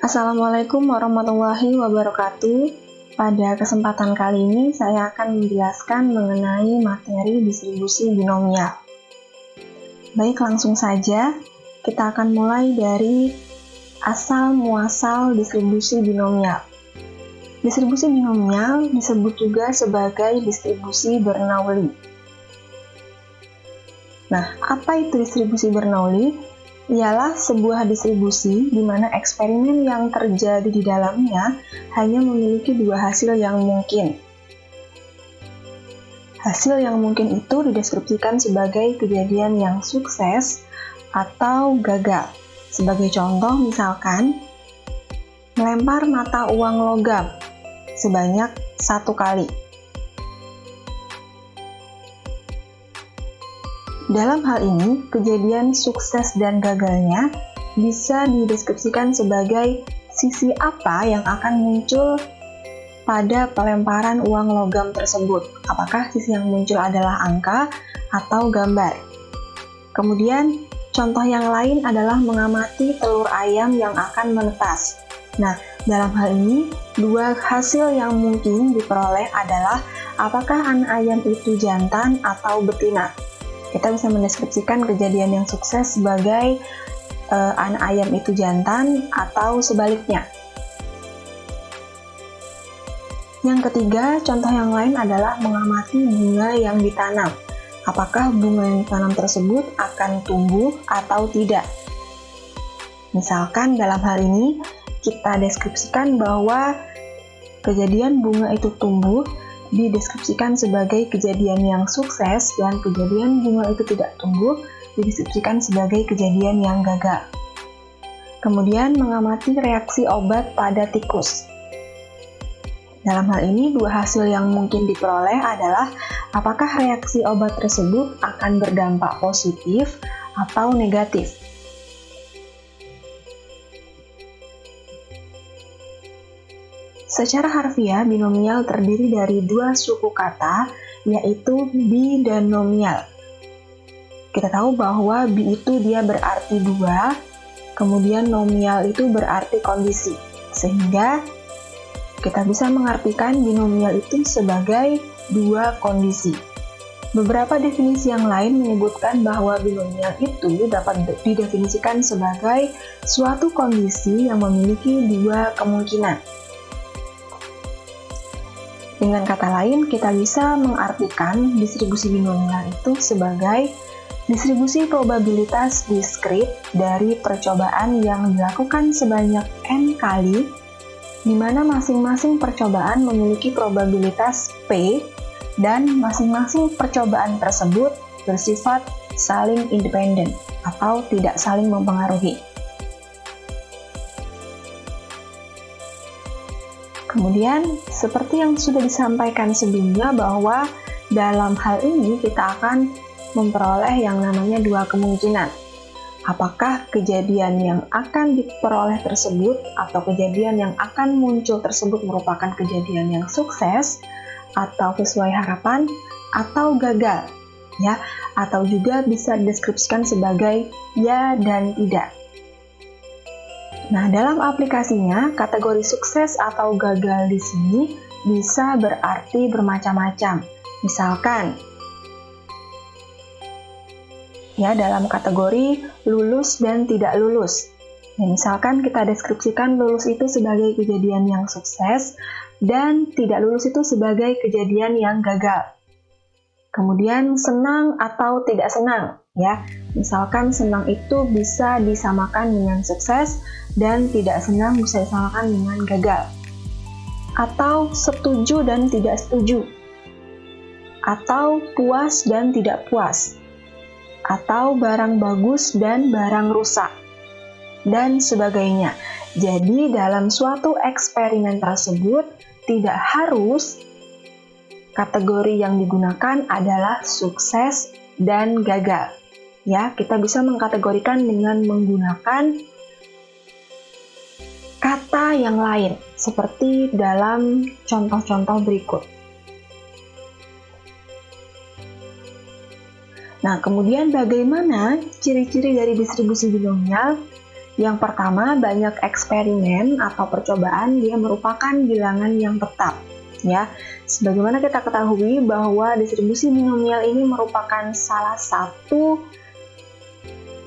Assalamualaikum warahmatullahi wabarakatuh. Pada kesempatan kali ini saya akan menjelaskan mengenai materi distribusi binomial. Baik, langsung saja kita akan mulai dari asal muasal distribusi binomial. Distribusi binomial disebut juga sebagai distribusi Bernoulli. Nah, apa itu distribusi Bernoulli? Ialah sebuah distribusi di mana eksperimen yang terjadi di dalamnya hanya memiliki dua hasil yang mungkin. Hasil yang mungkin itu dideskripsikan sebagai kejadian yang sukses atau gagal. Sebagai contoh, misalkan, melempar mata uang logam sebanyak 1 kali. Dalam hal ini, kejadian sukses dan gagalnya bisa dideskripsikan sebagai sisi apa yang akan muncul pada pelemparan uang logam tersebut. Apakah sisi yang muncul adalah angka atau gambar? Kemudian, contoh yang lain adalah mengamati telur ayam yang akan menetas. Nah, dalam hal ini, dua hasil yang mungkin diperoleh adalah apakah anak ayam itu jantan atau betina. Kita bisa mendeskripsikan kejadian yang sukses sebagai anak ayam itu jantan atau sebaliknya. Yang ketiga, contoh yang lain adalah mengamati bunga yang ditanam. Apakah bunga yang ditanam tersebut akan tumbuh atau tidak? Misalkan dalam hal ini, kita deskripsikan bahwa kejadian bunga itu tumbuh dideskripsikan sebagai kejadian yang sukses dan kejadian bunga itu tidak tumbuh dideskripsikan sebagai kejadian yang gagal. Kemudian mengamati reaksi obat pada tikus. Dalam hal ini, dua hasil yang mungkin diperoleh adalah apakah reaksi obat tersebut akan berdampak positif atau negatif. Secara harfiah, binomial terdiri dari dua suku kata, yaitu bi dan nomial. Kita tahu bahwa bi itu dia berarti dua, kemudian nomial itu berarti kondisi. Sehingga kita bisa mengartikan binomial itu sebagai dua kondisi. Beberapa definisi yang lain menyebutkan bahwa binomial itu dapat didefinisikan sebagai suatu kondisi yang memiliki dua kemungkinan. Dengan kata lain, kita bisa mengartikan distribusi binomial itu sebagai distribusi probabilitas diskrit dari percobaan yang dilakukan sebanyak n kali, di mana masing-masing percobaan memiliki probabilitas P, dan masing-masing percobaan tersebut bersifat saling independen atau tidak saling mempengaruhi. Kemudian, seperti yang sudah disampaikan sebelumnya bahwa dalam hal ini kita akan memperoleh yang namanya dua kemungkinan. Apakah kejadian yang akan diperoleh tersebut atau kejadian yang akan muncul tersebut merupakan kejadian yang sukses atau sesuai harapan atau gagal, ya, atau juga bisa dideskripsikan sebagai ya dan tidak. Nah, dalam aplikasinya, kategori sukses atau gagal di sini bisa berarti bermacam-macam. Misalkan, ya, dalam kategori lulus dan tidak lulus. Ya, misalkan kita deskripsikan lulus itu sebagai kejadian yang sukses dan tidak lulus itu sebagai kejadian yang gagal. Kemudian senang atau tidak senang, ya. Misalkan senang itu bisa disamakan dengan sukses dan tidak senang bisa disamakan dengan gagal. Atau setuju dan tidak setuju. Atau puas dan tidak puas. Atau barang bagus dan barang rusak. Dan sebagainya. Jadi dalam suatu eksperimen tersebut tidak harus kategori yang digunakan adalah sukses dan gagal. Ya, kita bisa mengkategorikan dengan menggunakan kata yang lain, seperti dalam contoh-contoh berikut. Nah, kemudian bagaimana ciri-ciri dari distribusi binomial? Yang pertama, banyak eksperimen atau percobaan dia merupakan bilangan yang tetap. Ya, sebagaimana kita ketahui bahwa distribusi binomial ini merupakan salah satu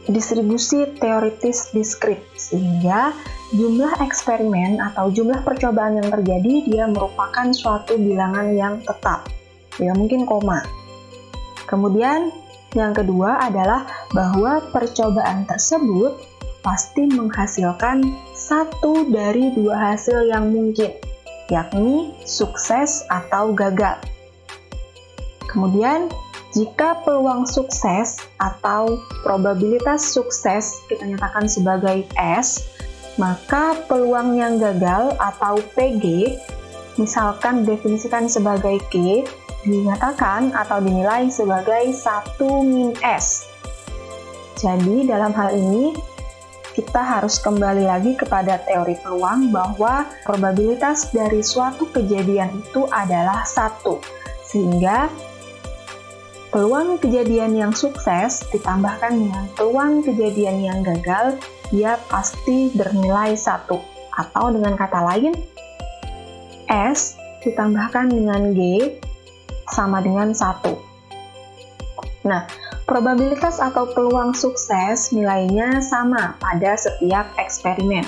distribusi teoritis diskrit, sehingga jumlah eksperimen atau jumlah percobaan yang terjadi dia merupakan suatu bilangan yang tetap, tidak mungkin koma. Kemudian yang kedua adalah bahwa percobaan tersebut pasti menghasilkan satu dari dua hasil yang mungkin, yakni sukses atau gagal. Kemudian, jika peluang sukses atau probabilitas sukses kita nyatakan sebagai S, maka peluang yang gagal atau PG, misalkan definisikan sebagai G, dinyatakan atau dinilai sebagai 1 - S. Jadi, dalam hal ini, kita harus kembali lagi kepada teori peluang bahwa probabilitas dari suatu kejadian itu adalah 1. Sehingga peluang kejadian yang sukses ditambahkan dengan peluang kejadian yang gagal, dia pasti bernilai 1. Atau dengan kata lain, S ditambahkan dengan G sama dengan 1. Nah, probabilitas atau peluang sukses nilainya sama pada setiap eksperimen.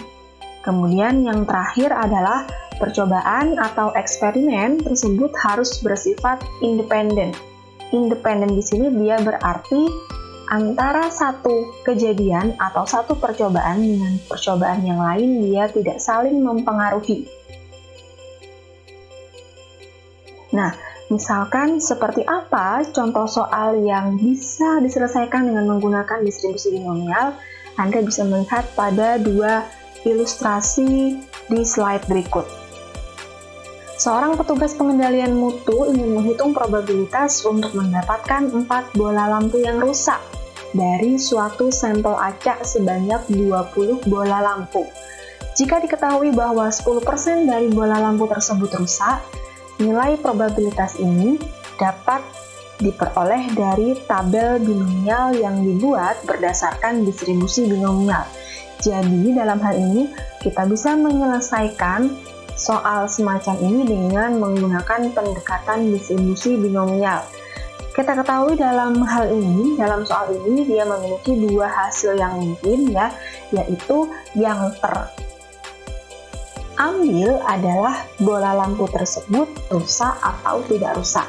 Kemudian yang terakhir adalah percobaan atau eksperimen tersebut harus bersifat independen. Independen di sini dia berarti antara satu kejadian atau satu percobaan dengan percobaan yang lain dia tidak saling mempengaruhi. Nah, misalkan seperti apa contoh soal yang bisa diselesaikan dengan menggunakan distribusi binomial? Anda bisa melihat pada dua ilustrasi di slide berikut. Seorang petugas pengendalian mutu ingin menghitung probabilitas untuk mendapatkan 4 bola lampu yang rusak dari suatu sampel acak sebanyak 20 bola lampu. Jika diketahui bahwa 10% dari bola lampu tersebut rusak, nilai probabilitas ini dapat diperoleh dari tabel binomial yang dibuat berdasarkan distribusi binomial. Jadi, dalam hal ini, kita bisa menyelesaikan soal semacam ini dengan menggunakan pendekatan distribusi binomial. Kita ketahui dalam hal ini, dalam soal ini, dia memiliki dua hasil yang mungkin, yaitu yang terambil adalah bola lampu tersebut rusak atau tidak rusak.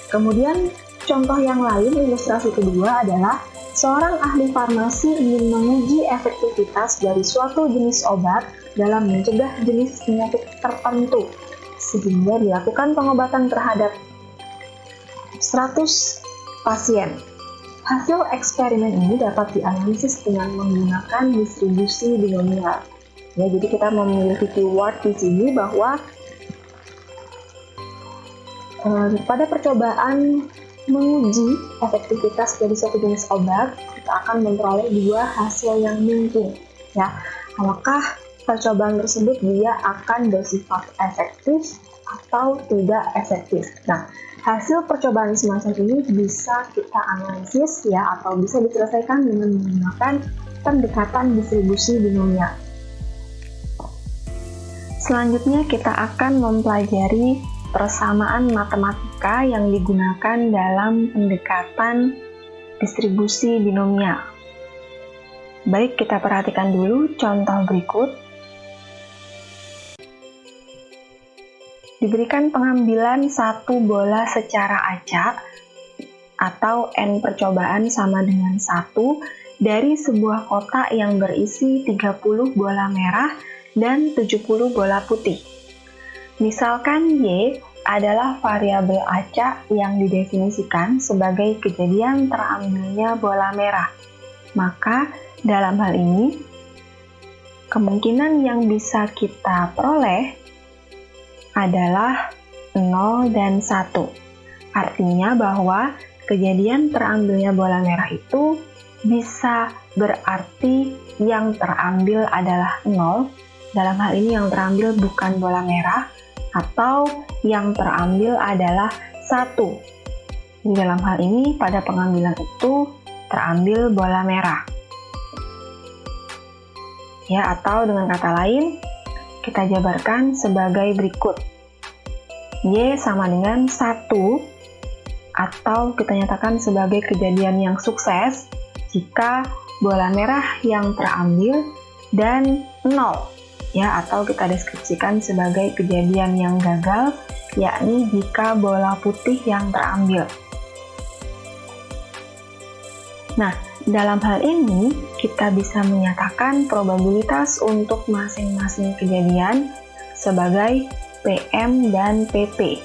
Kemudian contoh yang lain, ilustrasi kedua adalah seorang ahli farmasi ingin menguji efektivitas dari suatu jenis obat dalam mencegah jenis penyakit tertentu, sehingga dilakukan pengobatan terhadap 100 pasien. Hasil eksperimen ini dapat dianalisis dengan menggunakan distribusi binomial. Ya, jadi kita memiliki keyword di sini bahwa pada percobaan menguji efektivitas dari suatu jenis obat, kita akan memperoleh dua hasil yang mungkin. Ya, apakah percobaan tersebut dia akan bersifat efektif atau tidak efektif? Nah, hasil percobaan semacam ini bisa kita analisis ya, atau bisa diselesaikan dengan menggunakan pendekatan distribusi binomial. Selanjutnya kita akan mempelajari persamaan matematika yang digunakan dalam pendekatan distribusi binomial. Baik, kita perhatikan dulu contoh berikut. Diberikan pengambilan satu bola secara acak atau N percobaan sama dengan 1 dari sebuah kotak yang berisi 30 bola merah dan 70 bola putih. Misalkan Y adalah variabel acak yang didefinisikan sebagai kejadian terambilnya bola merah. Maka dalam hal ini, kemungkinan yang bisa kita peroleh adalah 0 dan 1. Artinya bahwa kejadian terambilnya bola merah itu bisa berarti yang terambil adalah 0. Dalam hal ini yang terambil bukan bola merah, atau yang terambil adalah 1. Di dalam hal ini pada pengambilan itu terambil bola merah. Ya, atau dengan kata lain, kita jabarkan sebagai berikut. Y sama dengan 1, atau kita nyatakan sebagai kejadian yang sukses jika bola merah yang terambil dan 0. Ya, atau kita deskripsikan sebagai kejadian yang gagal, yakni jika bola putih yang terambil. Nah, dalam hal ini, kita bisa menyatakan probabilitas untuk masing-masing kejadian sebagai PM dan PP.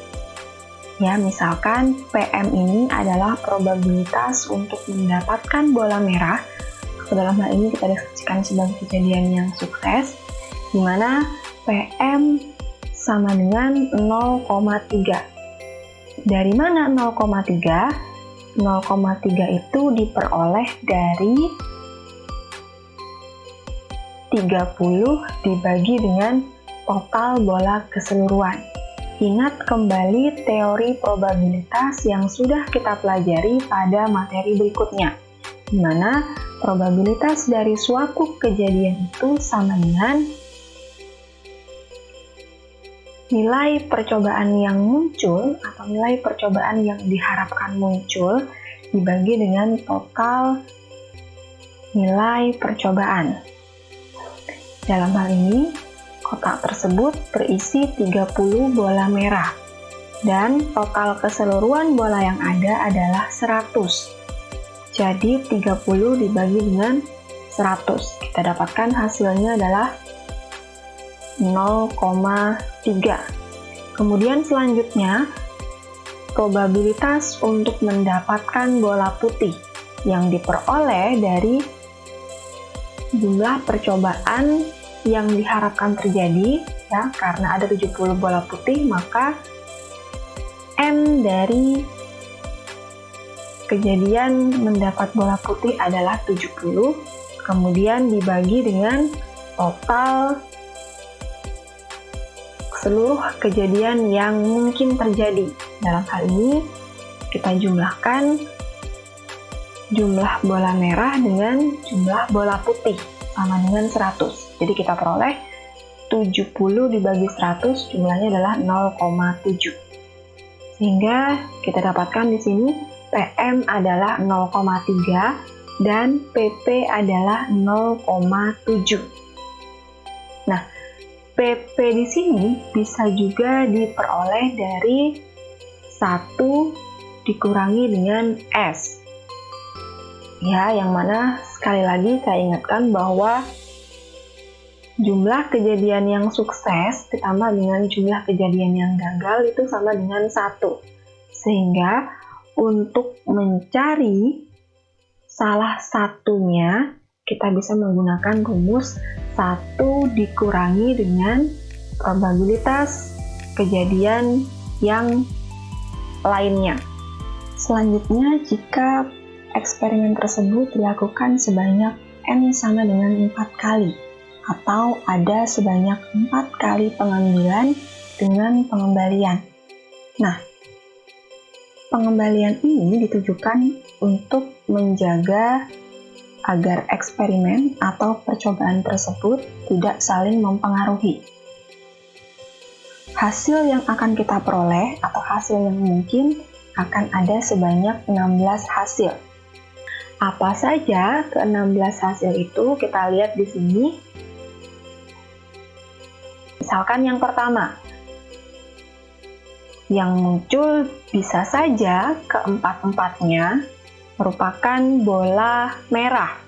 Ya, misalkan PM ini adalah probabilitas untuk mendapatkan bola merah. Dalam hal ini kita deskripsikan sebagai kejadian yang sukses, di mana PM sama dengan 0,3. Dari mana 0,3? 0,3 itu diperoleh dari 30 dibagi dengan total bola keseluruhan. Ingat kembali teori probabilitas yang sudah kita pelajari pada materi berikutnya, di mana probabilitas dari suatu kejadian itu sama dengan nilai percobaan yang muncul atau nilai percobaan yang diharapkan muncul dibagi dengan total nilai percobaan. Dalam hal ini, kotak tersebut berisi 30 bola merah dan total keseluruhan bola yang ada adalah 100. Jadi 30 dibagi dengan 100. Kita dapatkan hasilnya adalah 0,3. Kemudian selanjutnya, probabilitas untuk mendapatkan bola putih yang diperoleh dari jumlah percobaan yang diharapkan terjadi, ya, karena ada 70 bola putih, maka N dari kejadian mendapat bola putih adalah 70, kemudian dibagi dengan total seluruh kejadian yang mungkin terjadi. Dalam hal ini, kita jumlahkan jumlah bola merah dengan jumlah bola putih, sama dengan 100. Jadi kita peroleh 70 dibagi 100, jumlahnya adalah 0,7. Sehingga kita dapatkan di sini PM adalah 0,3 dan PP adalah 0,7. Nah, PP di sini bisa juga diperoleh dari 1 dikurangi dengan S. Ya, yang mana sekali lagi saya ingatkan bahwa jumlah kejadian yang sukses ditambah dengan jumlah kejadian yang gagal itu sama dengan 1. Sehingga untuk mencari salah satunya, kita bisa menggunakan rumus 1 dikurangi dengan probabilitas kejadian yang lainnya. Selanjutnya, jika eksperimen tersebut dilakukan sebanyak N sama dengan 4 kali, atau ada sebanyak 4 kali pengambilan dengan pengembalian. Nah, pengembalian ini ditujukan untuk menjaga agar eksperimen atau percobaan tersebut tidak saling mempengaruhi. Hasil yang akan kita peroleh atau hasil yang mungkin akan ada sebanyak 16 hasil. Apa saja ke-16 hasil itu kita lihat di sini. Misalkan yang pertama, yang muncul bisa saja keempat-empatnya merupakan bola merah,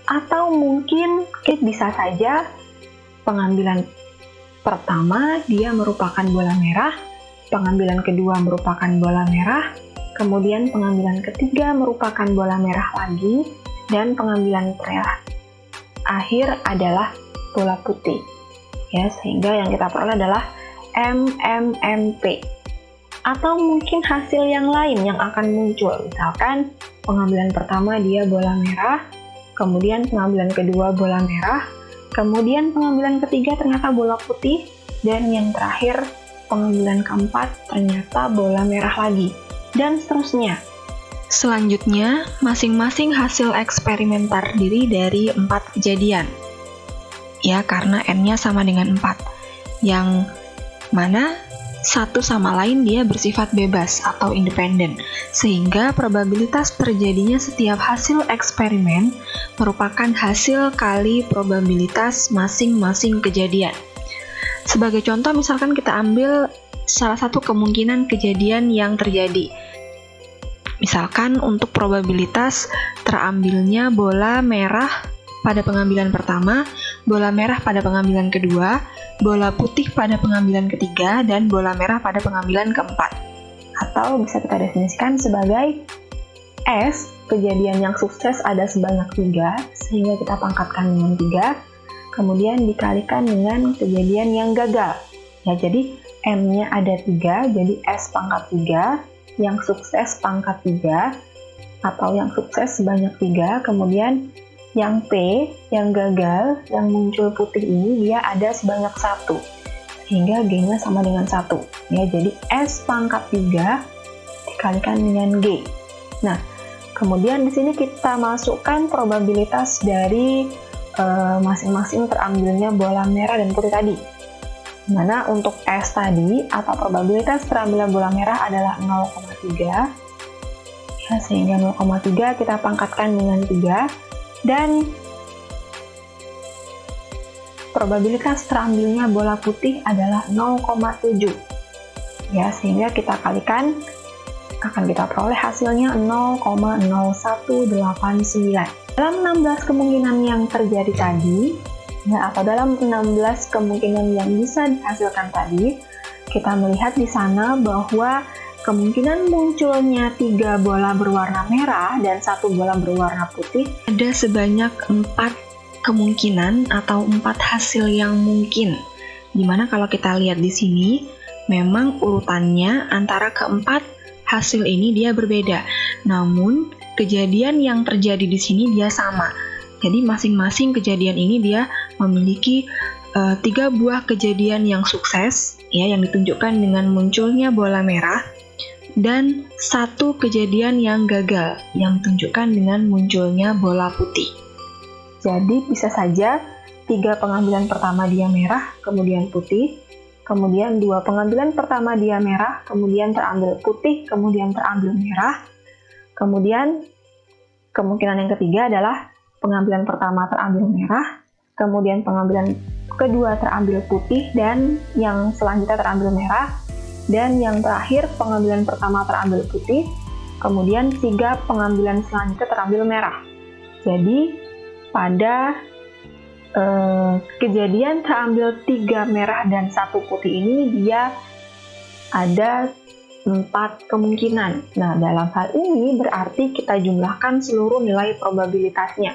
atau mungkin bisa saja pengambilan pertama dia merupakan bola merah, pengambilan kedua merupakan bola merah, kemudian pengambilan ketiga merupakan bola merah lagi, dan pengambilan terakhir adalah bola putih. Ya, sehingga yang kita peroleh adalah MMMP. Atau mungkin hasil yang lain yang akan muncul, misalkan pengambilan pertama dia bola merah, kemudian pengambilan kedua bola merah, kemudian pengambilan ketiga ternyata bola putih, dan yang terakhir pengambilan keempat ternyata bola merah lagi, dan seterusnya. Selanjutnya, masing-masing hasil eksperimen terdiri dari 4 kejadian. ya, karena N-nya sama dengan 4. Yang mana satu sama lain dia bersifat bebas atau independen, sehingga probabilitas terjadinya setiap hasil eksperimen merupakan hasil kali probabilitas masing-masing kejadian. Sebagai contoh, misalkan kita ambil salah satu kemungkinan kejadian yang terjadi. Misalkan untuk probabilitas terambilnya bola merah pada pengambilan pertama, bola merah pada pengambilan kedua, bola putih pada pengambilan ketiga, dan bola merah pada pengambilan keempat. Atau bisa kita definisikan sebagai S, kejadian yang sukses ada sebanyak 3, sehingga kita pangkatkan dengan 3, kemudian dikalikan dengan kejadian yang gagal. Ya, jadi M-nya ada 3, jadi S pangkat 3, yang sukses pangkat 3, atau yang sukses sebanyak 3, kemudian yang P, yang gagal, yang muncul putih ini dia ada sebanyak 1, sehingga G-nya sama dengan 1. Ya, jadi S pangkat 3 dikalikan dengan G. Nah, kemudian di sini kita masukkan probabilitas dari masing-masing terambilnya bola merah dan putih tadi. Dimana untuk S tadi, atau probabilitas terambilnya bola merah adalah 0,3. Ya, sehingga 0,3 kita pangkatkan dengan 3. Dan probabilitas terambilnya bola putih adalah 0,7. Ya, sehingga kita kalikan, akan kita peroleh hasilnya 0,0189. Dalam 16 kemungkinan yang terjadi tadi, ya, atau dalam 16 kemungkinan yang bisa dihasilkan tadi, kita melihat di sana bahwa kemungkinan munculnya 3 bola berwarna merah dan 1 bola berwarna putih ada sebanyak 4 kemungkinan atau 4 hasil yang mungkin. Dimana kalau kita lihat di sini, memang urutannya antara keempat hasil ini dia berbeda. Namun, kejadian yang terjadi di sini dia sama. Jadi masing-masing kejadian ini dia memiliki 3 buah kejadian yang sukses, ya, yang ditunjukkan dengan munculnya bola merah, dan 1 kejadian yang gagal yang ditunjukkan dengan munculnya bola putih. Jadi bisa saja 3 pengambilan pertama dia merah, kemudian putih, kemudian 2 pengambilan pertama dia merah, kemudian terambil putih, kemudian terambil merah, kemudian kemungkinan yang ketiga adalah pengambilan pertama terambil merah, kemudian pengambilan kedua terambil putih, dan yang selanjutnya terambil merah, dan yang terakhir pengambilan pertama terambil putih, kemudian 3 pengambilan selanjutnya terambil merah. Jadi pada kejadian terambil 3 merah dan 1 putih ini dia ada 4 kemungkinan. Nah, dalam hal ini berarti kita jumlahkan seluruh nilai probabilitasnya.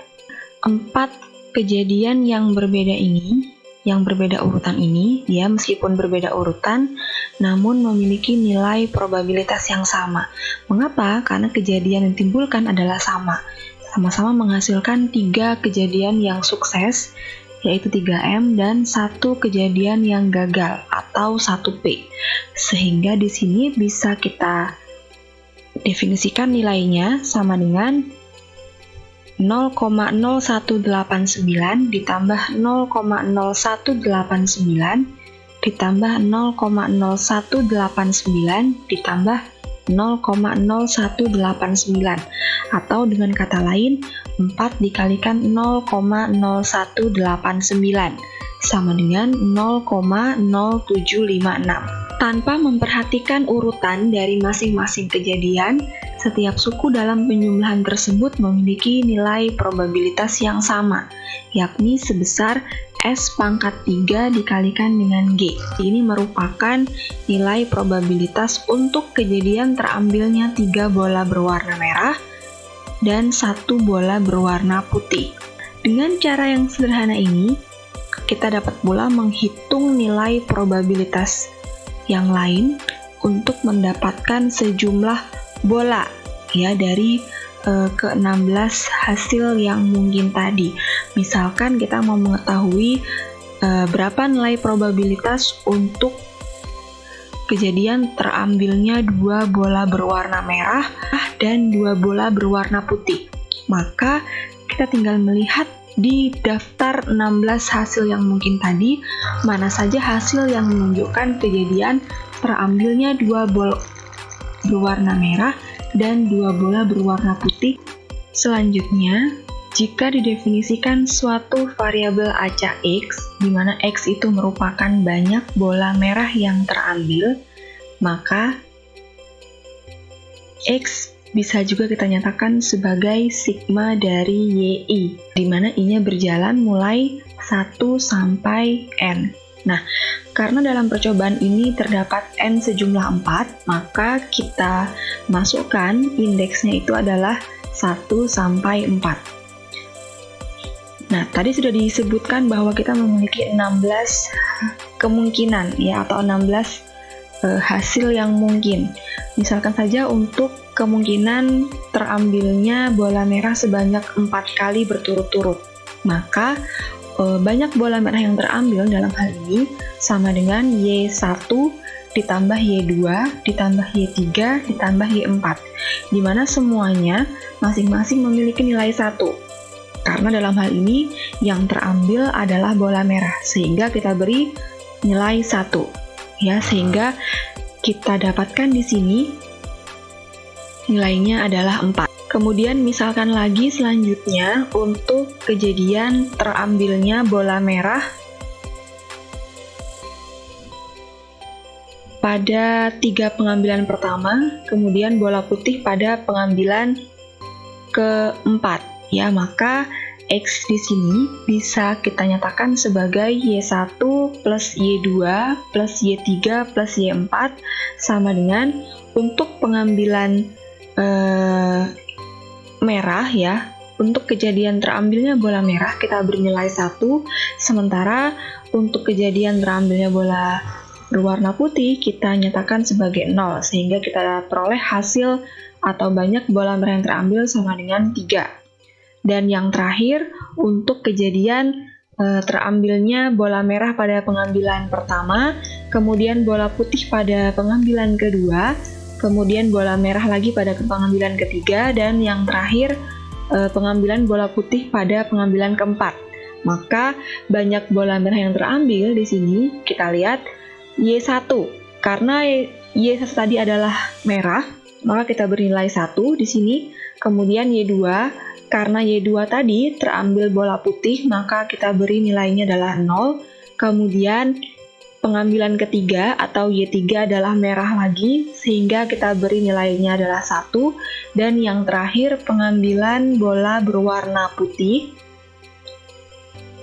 4 kejadian yang berbeda ini, yang berbeda urutan ini, dia meskipun berbeda urutan, namun memiliki nilai probabilitas yang sama. Mengapa? Karena kejadian yang ditimbulkan adalah sama. Sama-sama menghasilkan 3 kejadian yang sukses, yaitu 3M, dan 1 kejadian yang gagal, atau 1P. Sehingga di sini bisa kita definisikan nilainya sama dengan 0,0189 ditambah 0,0189 ditambah 0,0189 ditambah 0,0189, atau dengan kata lain 4 dikalikan 0,0189 sama dengan 0,0756. Tanpa memperhatikan urutan dari masing-masing kejadian, setiap suku dalam penjumlahan tersebut memiliki nilai probabilitas yang sama, yakni sebesar S pangkat 3 dikalikan dengan G. Ini merupakan nilai probabilitas untuk kejadian terambilnya 3 bola berwarna merah dan 1 bola berwarna putih. Dengan cara yang sederhana ini, kita dapat pula menghitung nilai probabilitas yang lain untuk mendapatkan sejumlah bola, ya, dari ke-16 hasil yang mungkin tadi. Misalkan kita mau mengetahui berapa nilai probabilitas untuk kejadian terambilnya 2 bola berwarna merah dan 2 bola berwarna putih. Maka kita tinggal melihat di daftar 16 hasil yang mungkin tadi, mana saja hasil yang menunjukkan kejadian terambilnya 2 bola berwarna merah dan 2 bola berwarna putih. Selanjutnya, jika didefinisikan suatu variabel acak X, di mana X itu merupakan banyak bola merah yang terambil, maka X bisa juga kita nyatakan sebagai sigma dari YI, di mana I-nya berjalan mulai 1 sampai N. Nah, karena dalam percobaan ini terdapat N sejumlah 4, maka kita masukkan indeksnya itu adalah 1 sampai 4. Nah, tadi sudah disebutkan bahwa kita memiliki 16 kemungkinan ya, atau 16 hasil yang mungkin. Misalkan saja untuk kemungkinan terambilnya bola merah sebanyak 4 kali berturut-turut. Maka banyak bola merah yang terambil dalam hal ini sama dengan Y1 ditambah Y2 ditambah Y3 ditambah Y4, di mana semuanya masing-masing memiliki nilai 1. Karena dalam hal ini yang terambil adalah bola merah, sehingga kita beri nilai 1. Ya, sehingga kita dapatkan di sini nilainya adalah 4. Kemudian misalkan lagi selanjutnya untuk kejadian terambilnya bola merah pada 3 pengambilan pertama, kemudian bola putih pada pengambilan keempat. Ya, maka X di sini bisa kita nyatakan sebagai Y1 plus Y2 plus Y3 plus Y4 sama dengan untuk pengambilan merah ya. Untuk kejadian terambilnya bola merah kita bernilai 1, sementara untuk kejadian terambilnya bola berwarna putih kita nyatakan sebagai 0, sehingga kita peroleh hasil atau banyak bola merah yang terambil sama dengan 3. Dan yang terakhir, untuk kejadian terambilnya bola merah pada pengambilan pertama, kemudian bola putih pada pengambilan kedua, kemudian bola merah lagi pada pengambilan ketiga, dan yang terakhir pengambilan bola putih pada pengambilan keempat. Maka banyak bola merah yang terambil di sini kita lihat Y1. Karena Y1 tadi adalah merah, maka kita bernilai 1 di sini. Kemudian Y2, karena Y2 tadi terambil bola putih, maka kita beri nilainya adalah 0. Kemudian pengambilan ketiga atau Y3 adalah merah lagi, sehingga kita beri nilainya adalah 1. Dan yang terakhir pengambilan bola berwarna putih,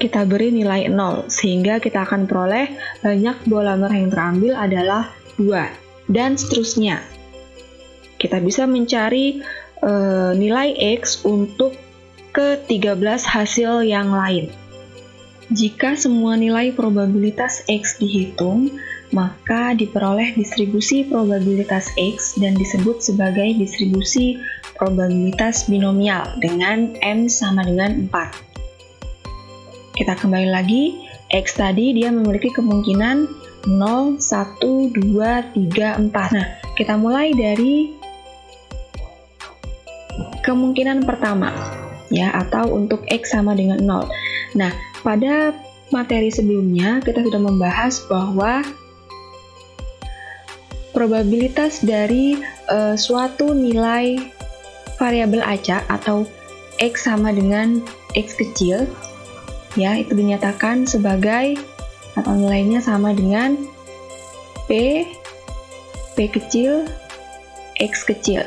kita beri nilai 0, sehingga kita akan peroleh banyak bola merah yang terambil adalah 2. Dan seterusnya. Kita bisa mencari nilai X untuk ke-13 hasil yang lain. Jika semua nilai probabilitas X dihitung, maka diperoleh distribusi probabilitas X dan disebut sebagai distribusi probabilitas binomial dengan M sama dengan 4. Kita kembali lagi, X tadi dia memiliki kemungkinan 0, 1, 2, 3, 4. Nah, kita mulai dari kemungkinan pertama, ya, atau untuk X sama dengan 0. Nah, pada materi sebelumnya kita sudah membahas bahwa probabilitas dari suatu nilai variabel acak atau X sama dengan X kecil, ya, itu dinyatakan sebagai atau nilainya sama dengan P kecil, X kecil.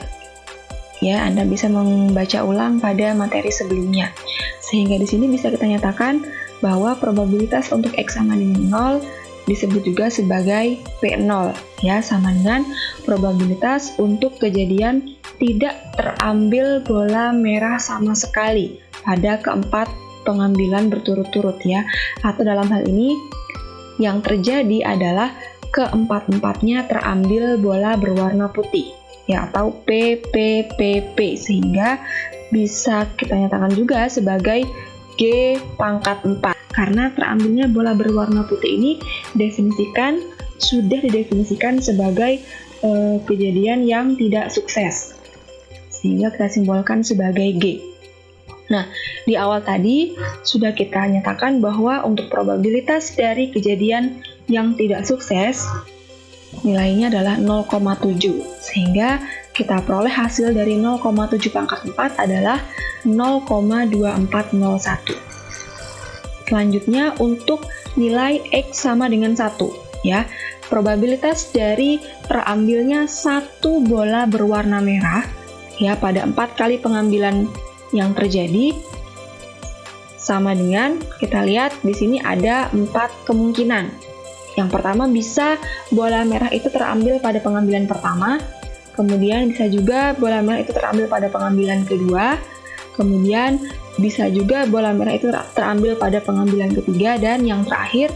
Ya, Anda bisa membaca ulang pada materi sebelumnya. Sehingga di sini bisa kita nyatakan bahwa probabilitas untuk X sama dengan 0 disebut juga sebagai P0, ya, sama dengan probabilitas untuk kejadian tidak terambil bola merah sama sekali pada keempat pengambilan berturut-turut, ya. Atau dalam hal ini yang terjadi adalah keempat-empatnya terambil bola berwarna putih, ya, atau PPPP, sehingga bisa kita nyatakan juga sebagai G pangkat 4. Karena terambilnya bola berwarna putih ini sudah didefinisikan sebagai kejadian yang tidak sukses, sehingga kita simbolkan sebagai G. Nah, di awal tadi sudah kita nyatakan bahwa untuk probabilitas dari kejadian yang tidak sukses, nilainya adalah 0,7. Sehingga kita peroleh hasil dari 0,7 pangkat 4 adalah 0,2401. Selanjutnya untuk nilai X sama dengan 1, ya. Probabilitas dari terambilnya satu bola berwarna merah, ya, pada 4 kali pengambilan yang terjadi sama dengan, kita lihat di sini ada 4 kemungkinan. Yang pertama, bisa bola merah itu terambil pada pengambilan pertama, kemudian bisa juga bola merah itu terambil pada pengambilan kedua, kemudian bisa juga bola merah itu terambil pada pengambilan ketiga, dan yang terakhir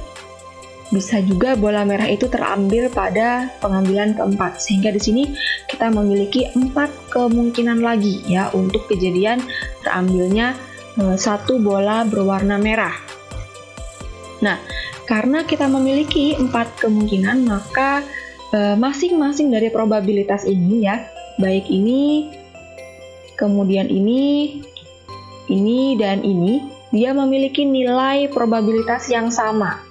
bisa juga bola merah itu terambil pada pengambilan keempat. Sehingga di sini kita memiliki 4 kemungkinan lagi, ya, untuk kejadian terambilnya satu bola berwarna merah. Nah, karena kita memiliki 4 kemungkinan, maka masing-masing dari probabilitas ini, ya, baik ini, kemudian ini, dan ini, dia memiliki nilai probabilitas yang sama.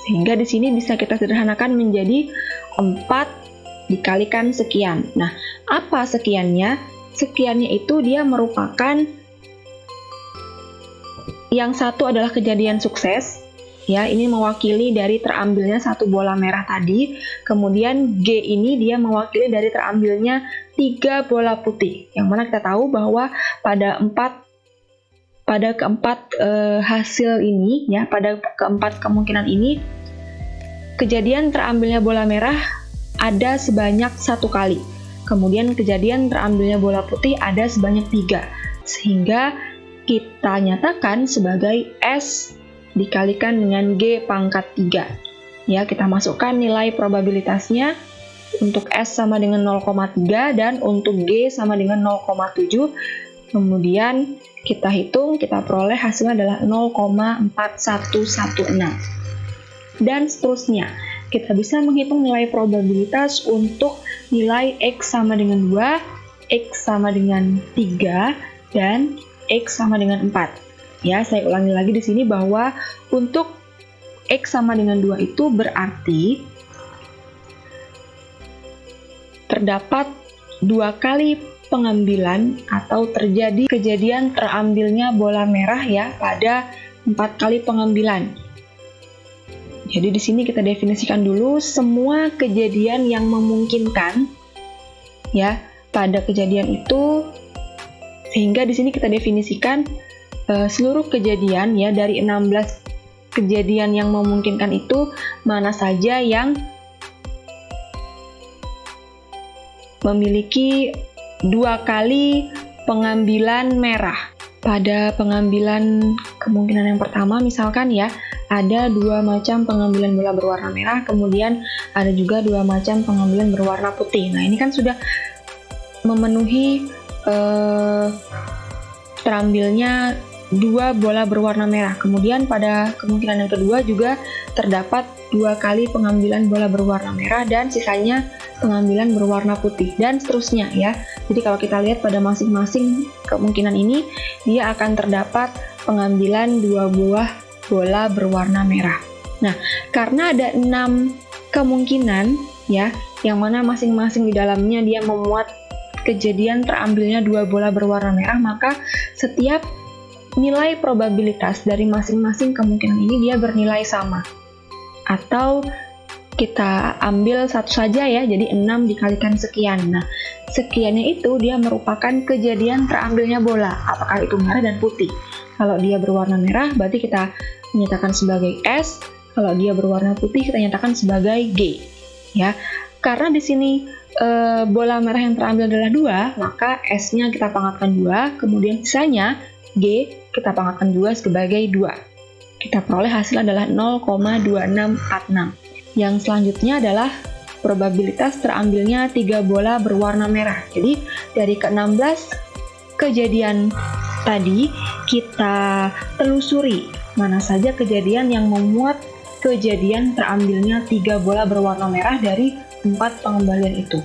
Sehingga di sini bisa kita sederhanakan menjadi 4 dikalikan sekian. Nah, apa sekiannya? Sekiannya itu dia merupakan yang satu adalah kejadian sukses, ya, ini mewakili dari terambilnya satu bola merah tadi. Kemudian G ini dia mewakili dari terambilnya 3 bola putih. Yang mana kita tahu bahwa pada keempat hasil ini, ya, pada keempat kemungkinan ini, kejadian terambilnya bola merah ada sebanyak 1 kali. Kemudian kejadian terambilnya bola putih ada sebanyak 3. Sehingga kita nyatakan sebagai S dikalikan dengan G pangkat 3. Ya, kita masukkan nilai probabilitasnya. Untuk S sama dengan 0,3 dan untuk G sama dengan 0,7. Kemudian kita hitung, kita peroleh hasilnya adalah 0,4116. Dan seterusnya, kita bisa menghitung nilai probabilitas untuk nilai X sama dengan 2, X sama dengan 3, dan X sama dengan 4. Ya, saya ulangi lagi di sini bahwa untuk X sama dengan 2 itu berarti terdapat 2 kali pengambilan atau terjadi kejadian terambilnya bola merah, ya, pada 4 kali pengambilan. Jadi di sini kita definisikan dulu semua kejadian yang memungkinkan, ya, pada kejadian itu. Sehingga di sini kita definisikan seluruh kejadian, ya, dari 16 kejadian yang memungkinkan itu mana saja yang memiliki 2 kali pengambilan merah. Pada pengambilan kemungkinan yang pertama misalkan, ya, ada 2 macam pengambilan bola berwarna merah, kemudian ada juga 2 macam pengambilan berwarna putih. Nah, ini kan sudah memenuhi terambilnya 2 bola berwarna merah. Kemudian pada kemungkinan yang kedua juga terdapat 2 kali pengambilan bola berwarna merah dan sisanya pengambilan berwarna putih, dan seterusnya, ya. Jadi kalau kita lihat pada masing-masing kemungkinan ini, dia akan terdapat pengambilan 2 buah bola berwarna merah. Nah, karena ada 6 kemungkinan, ya, yang mana masing-masing di dalamnya dia memuat kejadian terambilnya 2 bola berwarna merah, maka setiap nilai probabilitas dari masing-masing kemungkinan ini dia bernilai sama. Atau kita ambil satu saja, ya, jadi 6 dikalikan sekian. Nah, sekiannya itu dia merupakan kejadian terambilnya bola, apakah itu merah dan putih. Kalau dia berwarna merah, berarti kita menyatakan sebagai S. Kalau dia berwarna putih, kita nyatakan sebagai G. Ya, karena di sini bola merah yang terambil adalah 2, maka S-nya kita pangkatkan 2, kemudian sisanya G kita pangkatkan 2 sebagai 2. Kita peroleh hasil adalah 0,2646. Yang selanjutnya adalah probabilitas terambilnya 3 bola berwarna merah. Jadi dari ke-16 kejadian tadi kita telusuri mana saja kejadian yang memuat kejadian terambilnya 3 bola berwarna merah dari 4 pengembalian itu.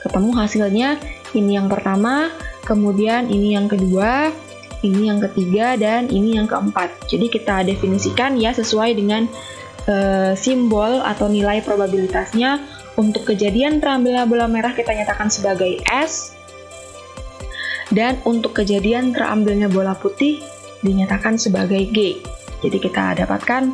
Ketemu hasilnya Ini yang pertama, kemudian ini yang kedua, ini yang ketiga, dan ini yang keempat. Jadi kita definisikan ya sesuai dengan simbol atau nilai probabilitasnya. Untuk kejadian terambilnya bola merah kita nyatakan sebagai S, dan untuk kejadian terambilnya bola putih dinyatakan sebagai G. Jadi kita dapatkan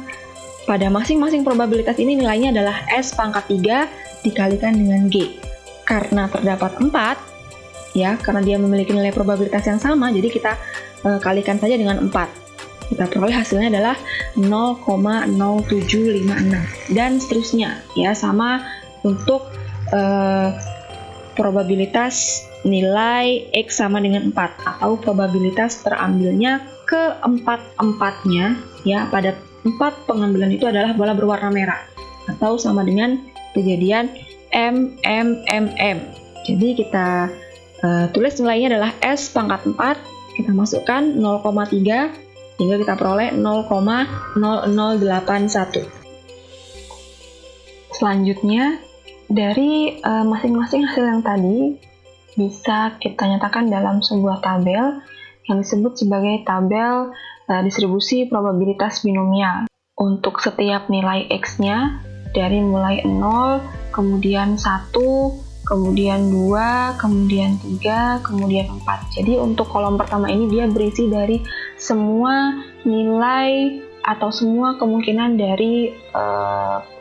pada masing-masing probabilitas ini nilainya adalah S pangkat 3 dikalikan dengan G. Karena terdapat 4, ya, karena dia memiliki nilai probabilitas yang sama, jadi kita kalikan saja dengan 4. Kita peroleh hasilnya adalah 0,0756 dan seterusnya, ya, sama untuk probabilitas nilai X sama dengan 4 atau probabilitas terambilnya keempat-empatnya, ya, pada 4 pengambilan itu adalah bola berwarna merah atau sama dengan kejadian MMMM. Jadi kita tulis nilainya adalah S pangkat 4, kita masukkan 0,3 hingga kita peroleh 0,0081. Selanjutnya, dari masing-masing hasil yang tadi bisa kita nyatakan dalam sebuah tabel yang disebut sebagai tabel distribusi probabilitas binomial. Untuk setiap nilai X-nya dari mulai 0, kemudian 1, kemudian 2, kemudian 3, kemudian 4. Jadi untuk kolom pertama ini dia berisi dari semua nilai atau semua kemungkinan dari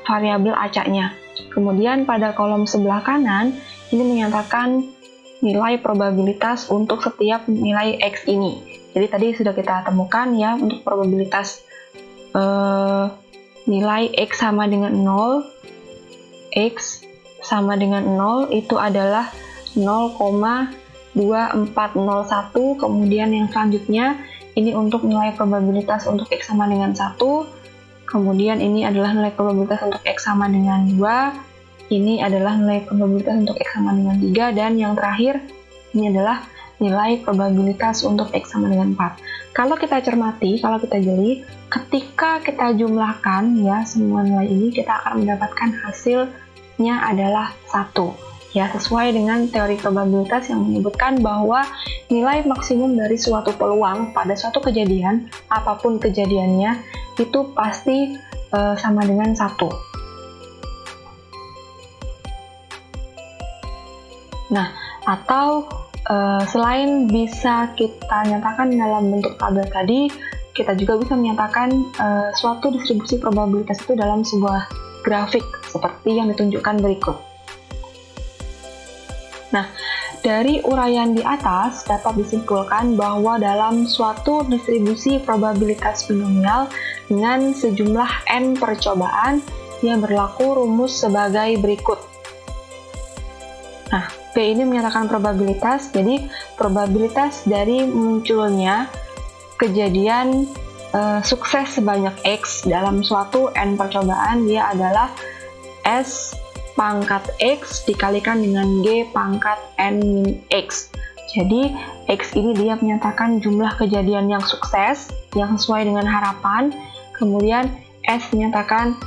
variabel acaknya. Kemudian pada kolom sebelah kanan ini menyatakan nilai probabilitas untuk setiap nilai X ini. Jadi tadi sudah kita temukan ya untuk probabilitas nilai X sama dengan 0, X sama dengan 0 itu adalah 0,2401. Kemudian yang selanjutnya ini untuk nilai probabilitas untuk X sama dengan 1, kemudian ini adalah nilai probabilitas untuk X sama dengan 2, ini adalah nilai probabilitas untuk X sama dengan 3, dan yang terakhir ini adalah nilai probabilitas untuk X sama dengan 4. Kalau kita cermati, kalau kita jeli, ketika kita jumlahkan ya semua nilai ini, kita akan mendapatkan hasilnya adalah 1. Ya, sesuai dengan teori probabilitas yang menyebutkan bahwa nilai maksimum dari suatu peluang pada suatu kejadian, apapun kejadiannya, itu pasti sama dengan 1. Nah, atau selain bisa kita nyatakan dalam bentuk tabel tadi, kita juga bisa menyatakan suatu distribusi probabilitas itu dalam sebuah grafik seperti yang ditunjukkan berikut. Nah, dari uraian di atas dapat disimpulkan bahwa dalam suatu distribusi probabilitas binomial dengan sejumlah n percobaan yang berlaku rumus sebagai berikut. Nah, P ini menyatakan probabilitas, jadi probabilitas dari munculnya kejadian sukses sebanyak X dalam suatu n percobaan dia adalah S pangkat X dikalikan dengan G pangkat N min X. Jadi X ini dia menyatakan jumlah kejadian yang sukses yang sesuai dengan harapan, kemudian S menyatakan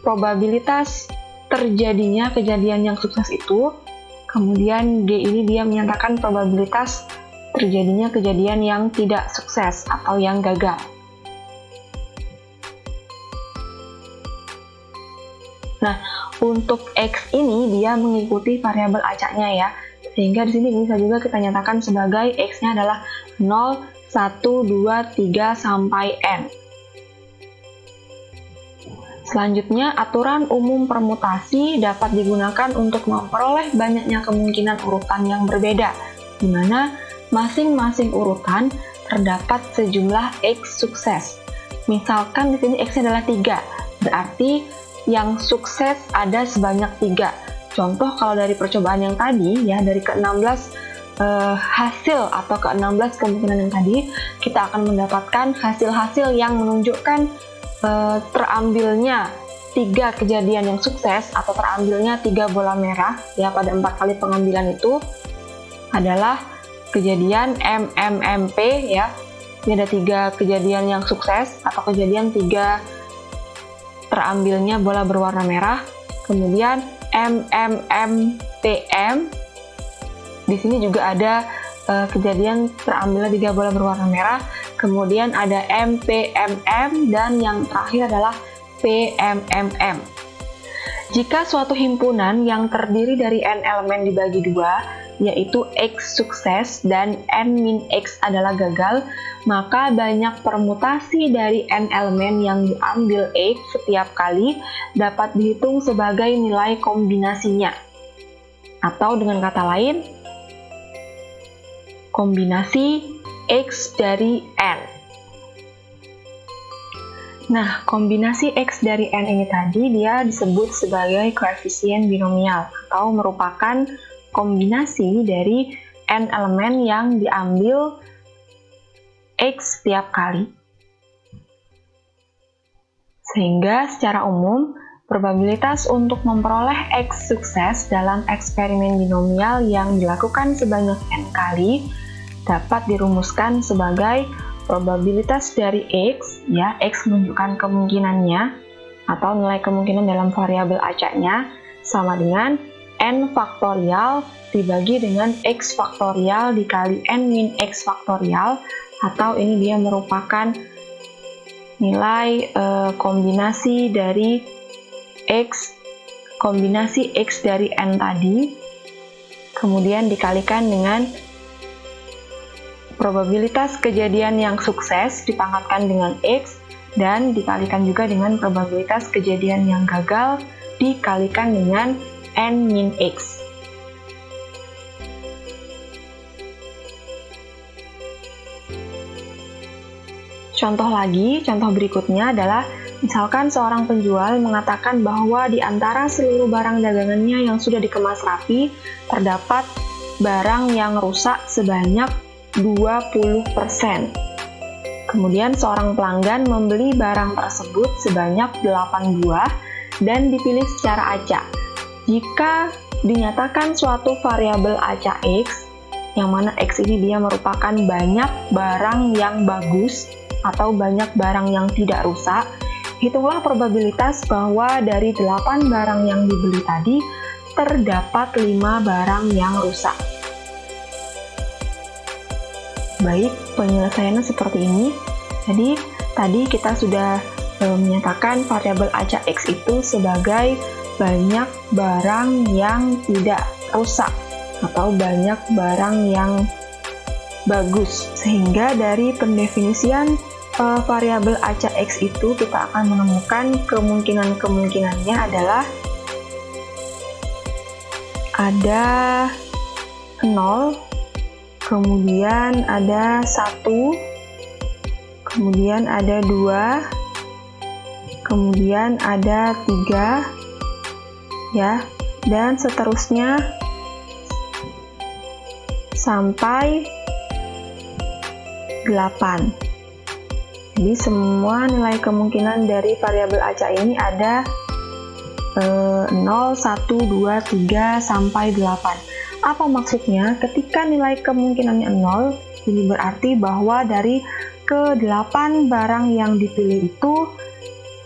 probabilitas terjadinya kejadian yang sukses itu, kemudian G ini dia menyatakan probabilitas terjadinya kejadian yang tidak sukses atau yang gagal. Nah, untuk X ini dia mengikuti variabel acaknya ya, sehingga di sini bisa juga kita nyatakan sebagai X-nya adalah 0, 1, 2, 3, sampai N. Selanjutnya, aturan umum permutasi dapat digunakan untuk memperoleh banyaknya kemungkinan urutan yang berbeda, di mana masing-masing urutan terdapat sejumlah X sukses. Misalkan di sini X-nya adalah 3, berarti yang sukses ada sebanyak 3. Contoh kalau dari percobaan yang tadi, ya dari ke-16 hasil atau ke-16 kemungkinan yang tadi, kita akan mendapatkan hasil-hasil yang menunjukkan terambilnya 3 kejadian yang sukses atau terambilnya 3 bola merah ya pada 4 kali pengambilan itu adalah kejadian MMMP ya. Ini ada 3 kejadian yang sukses atau kejadian 3 terambilnya bola berwarna merah. Kemudian MMMPM Di sini juga ada kejadian terambilnya 3 bola berwarna merah, kemudian ada MPMM, dan yang terakhir adalah PMMM. Jika suatu himpunan yang terdiri dari N elemen dibagi 2, yaitu X sukses dan N-X adalah gagal, maka banyak permutasi dari N elemen yang diambil X setiap kali dapat dihitung sebagai nilai kombinasinya. Atau dengan kata lain, kombinasi X dari N. Nah, kombinasi X dari N ini tadi dia disebut sebagai koefisien binomial atau merupakan kombinasi dari N elemen yang diambil X setiap kali. Sehingga secara umum, probabilitas untuk memperoleh X sukses dalam eksperimen binomial yang dilakukan sebanyak N kali dapat dirumuskan sebagai probabilitas dari X, ya, X menunjukkan kemungkinannya atau nilai kemungkinan dalam variabel acaknya sama dengan N faktorial dibagi dengan X faktorial dikali N min X faktorial, atau ini dia merupakan nilai kombinasi dari X, kombinasi X dari N tadi, kemudian dikalikan dengan probabilitas kejadian yang sukses dipangkatkan dengan X, dan dikalikan juga dengan probabilitas kejadian yang gagal dikalikan dengan N min X. Contoh berikutnya adalah misalkan seorang penjual mengatakan bahwa di antara seluruh barang dagangannya yang sudah dikemas rapi, terdapat barang yang rusak sebanyak 20%. Kemudian seorang pelanggan membeli barang tersebut sebanyak 8 buah dan dipilih secara acak. Jika dinyatakan suatu variabel acak X, yang mana X ini dia merupakan banyak barang yang bagus atau banyak barang yang tidak rusak, hitunglah probabilitas bahwa dari 8 barang yang dibeli tadi, terdapat 5 barang yang rusak. Baik, penyelesaiannya seperti ini. Jadi, tadi kita sudah menyatakan variabel acak X itu sebagai banyak barang yang tidak rusak atau banyak barang yang bagus. Sehingga dari pendefinisian variabel acak X itu kita akan menemukan kemungkinan-kemungkinannya adalah ada 0, kemudian ada 1, kemudian ada 2, kemudian ada 3, ya, dan seterusnya sampai 8. Jadi semua nilai kemungkinan dari variabel acak ini ada 0, 1, 2, 3, sampai 8. Apa maksudnya? Ketika nilai kemungkinannya 0, ini berarti bahwa dari ke-8 barang yang dipilih itu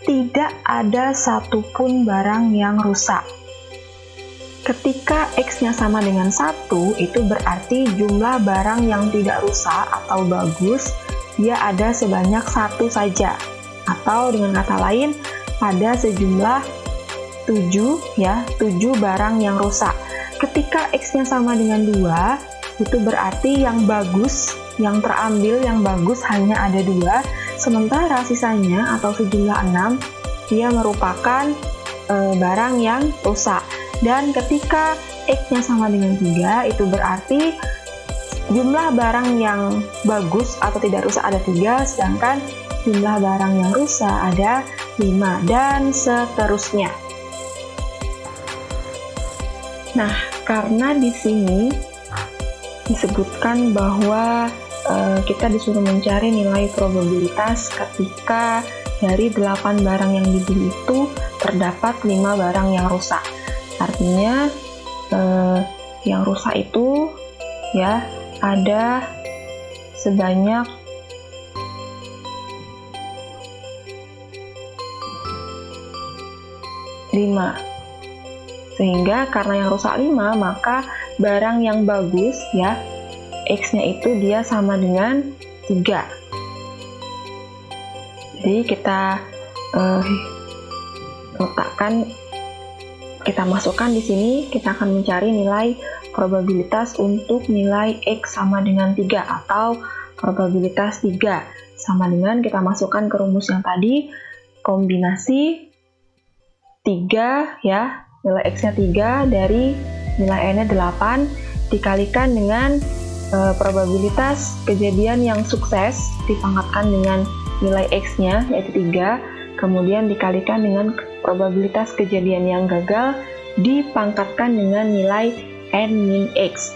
tidak ada satupun barang yang rusak. Ketika X-nya sama dengan 1, itu berarti jumlah barang yang tidak rusak atau bagus, dia ada sebanyak 1 saja. Atau dengan kata lain, ada sejumlah 7, ya, 7 barang yang rusak. Ketika X-nya sama dengan 2, itu berarti yang bagus, yang terambil yang bagus hanya ada 2, sementara sisanya atau sejumlah 6, dia merupakan barang yang rusak. Dan ketika X-nya sama dengan 3, itu berarti jumlah barang yang bagus atau tidak rusak ada 3, sedangkan jumlah barang yang rusak ada 5, dan seterusnya. Nah, karena di sini disebutkan bahwa kita disuruh mencari nilai probabilitas ketika dari 8 barang yang dibeli itu terdapat 5 barang yang rusak. Artinya yang rusak itu ya ada sebanyak 5. Sehingga karena yang rusak 5, maka barang yang bagus ya, X-nya itu dia sama dengan 3. Jadi kita letakkan, kita masukkan di sini, kita akan mencari nilai probabilitas untuk nilai X sama dengan 3 atau probabilitas 3 sama dengan kita masukkan ke rumus yang tadi, kombinasi 3 ya, nilai X-nya 3 dari nilai N-nya 8 dikalikan dengan probabilitas kejadian yang sukses dipangkatkan dengan nilai X-nya yaitu 3, kemudian dikalikan dengan probabilitas kejadian yang gagal dipangkatkan dengan nilai N-X.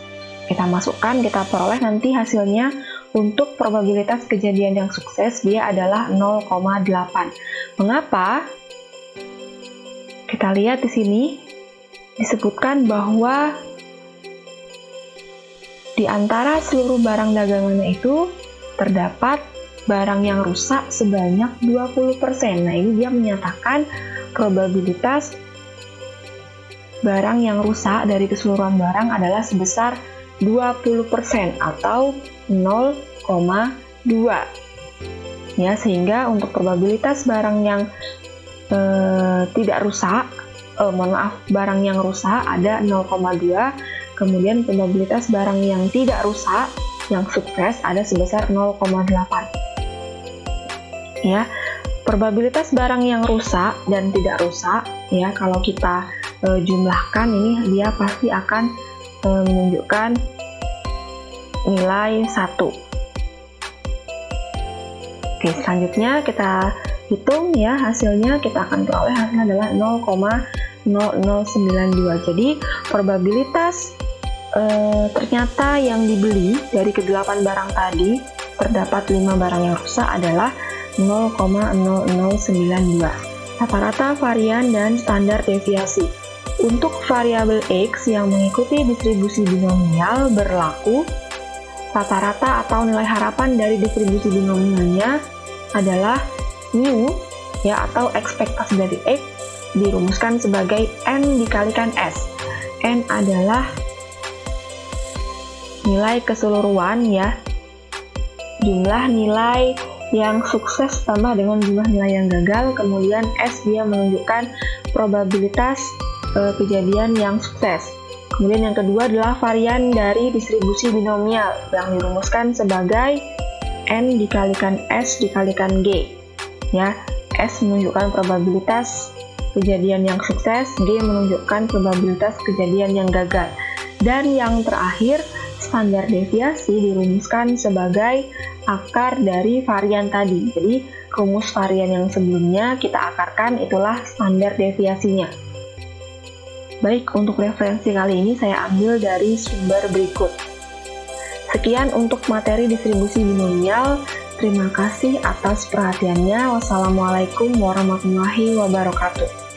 Kita masukkan, kita peroleh nanti hasilnya. Untuk probabilitas kejadian yang sukses dia adalah 0,8. Mengapa? Kita lihat di sini disebutkan bahwa di antara seluruh barang dagangannya itu terdapat barang yang rusak sebanyak 20%. Nah, ini dia menyatakan probabilitas barang yang rusak dari keseluruhan barang adalah sebesar 20% atau 0,2. Ya, sehingga untuk probabilitas barang yang tidak rusak, barang yang rusak ada 0,2, kemudian probabilitas barang yang tidak rusak, yang sukses ada sebesar 0,8. Ya, probabilitas barang yang rusak dan tidak rusak, ya kalau kita jumlahkan ini dia pasti akan menunjukkan nilai 1. Oke, selanjutnya kita hitung ya hasilnya, kita akan peroleh hasilnya adalah 0,0092. Jadi probabilitas ternyata yang dibeli dari ke-8 barang tadi terdapat 5 barang yang rusak adalah 0,0092. Rata-rata varian dan standar deviasi. Untuk variabel X yang mengikuti distribusi binomial berlaku rata-rata atau nilai harapan dari distribusi binomialnya adalah mu ya, atau ekspektasi dari X dirumuskan sebagai N dikalikan S. N adalah nilai keseluruhan ya, jumlah nilai yang sukses tambah dengan jumlah nilai yang gagal, kemudian S dia menunjukkan probabilitas kejadian yang sukses. Kemudian yang kedua adalah varian dari distribusi binomial yang dirumuskan sebagai N dikalikan S dikalikan G. Ya, S menunjukkan probabilitas kejadian yang sukses, G menunjukkan probabilitas kejadian yang gagal. Dan yang terakhir, standar deviasi dirumuskan sebagai akar dari varian tadi. Jadi, rumus varian yang sebelumnya kita akarkan, itulah standar deviasinya. Baik, untuk referensi kali ini saya ambil dari sumber berikut. Sekian untuk materi distribusi binomial. Terima kasih atas perhatiannya. Wassalamualaikum warahmatullahi wabarakatuh.